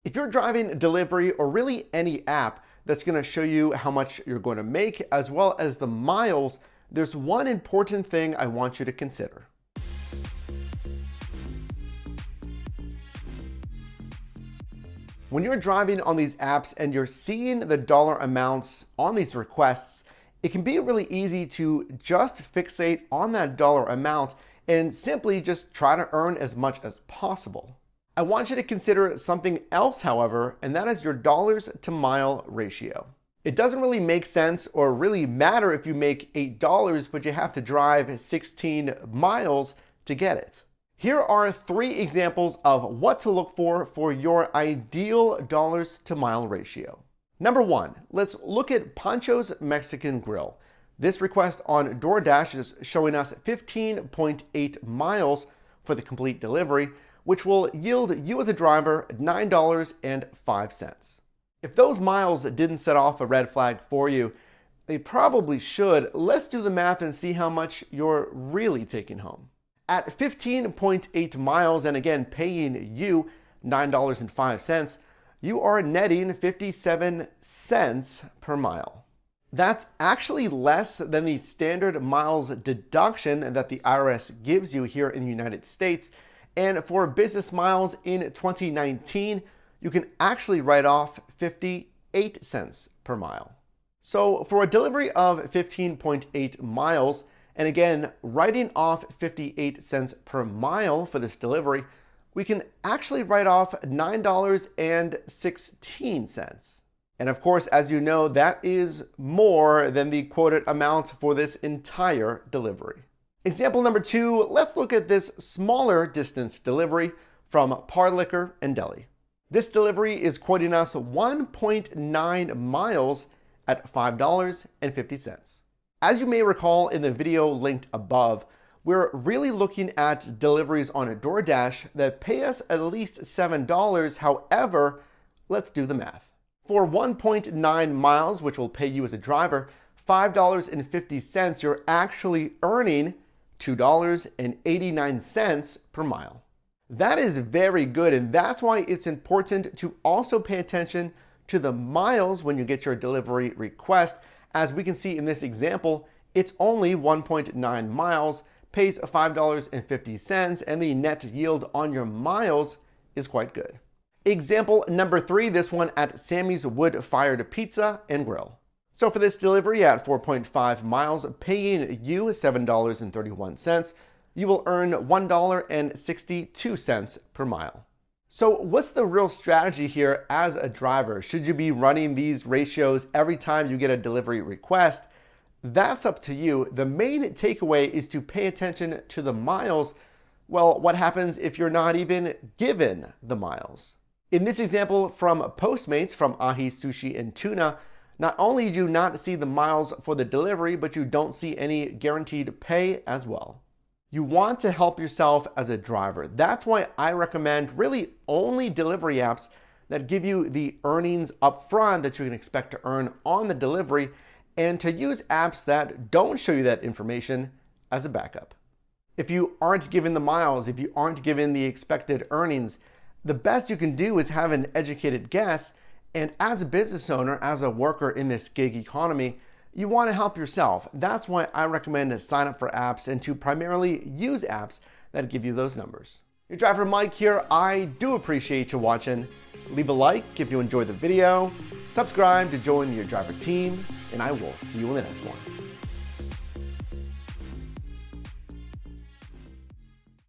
If you're driving delivery or really any app that's going to show you how much you're going to make as well as the miles, there's one important thing I want you to consider. When you're driving on these apps and you're seeing the dollar amounts on these requests, it can be really easy to just fixate on that dollar amount and simply just try to earn as much as possible. I want you to consider something else, however, and that is your dollars to mile ratio. It doesn't really make sense or really matter if you make $8, but you have to drive 16 miles to get it. Here are 3 examples of what to look for your ideal dollars to mile ratio. Number 1, let's look at Pancho's Mexican Grill. This request on DoorDash is showing us 15.8 miles for the complete delivery, which will yield you as a driver $9.05. If those miles didn't set off a red flag for you, they probably should. Let's do the math and see how much you're really taking home. At 15.8 miles, and again paying you $9.05, you are netting 57 cents per mile. That's actually less than the standard miles deduction that the IRS gives you here in the United States. And for business miles in 2019, you can actually write off 58 cents per mile. So for a delivery of 15.8 miles, and again, writing off 58 cents per mile for this delivery, we can actually write off $9.16. And of course, as you know, that is more than the quoted amount for this entire delivery. Example number 2, let's look at this smaller distance delivery from Par Liquor and Deli. This delivery is quoting us 1.9 miles at $5.50. As you may recall in the video linked above, we're really looking at deliveries on a DoorDash that pay us at least $7. However, let's do the math. For 1.9 miles, which will pay you as a driver $5.50, you're actually earning $2.89 per mile. That is very good, and that's why it's important to also pay attention to the miles when you get your delivery request. As we can see in this example, it's only 1.9 miles, pays $5.50, and the net yield on your miles is quite good. Example number 3, this one at Sammy's Wood-Fired Pizza and Grill. So for this delivery at 4.5 miles, paying you $7.31, you will earn $1.62 per mile. So what's the real strategy here as a driver? Should you be running these ratios every time you get a delivery request? That's up to you. The main takeaway is to pay attention to the miles. Well, what happens if you're not even given the miles? In this example from Postmates from Ahi Sushi and Tuna, not only do you not see the miles for the delivery, but you don't see any guaranteed pay as well. You want to help yourself as a driver. That's why I recommend really only delivery apps that give you the earnings up front that you can expect to earn on the delivery, and to use apps that don't show you that information as a backup. If you aren't given the miles, if you aren't given the expected earnings, the best you can do is have an educated guess. And as a business owner, as a worker in this gig economy, you want to help yourself. That's why I recommend to sign up for apps and to primarily use apps that give you those numbers. Your driver Mike here. I do appreciate you watching. Leave a like if you enjoyed the video, subscribe to join your driver team, and I will see you in the next one.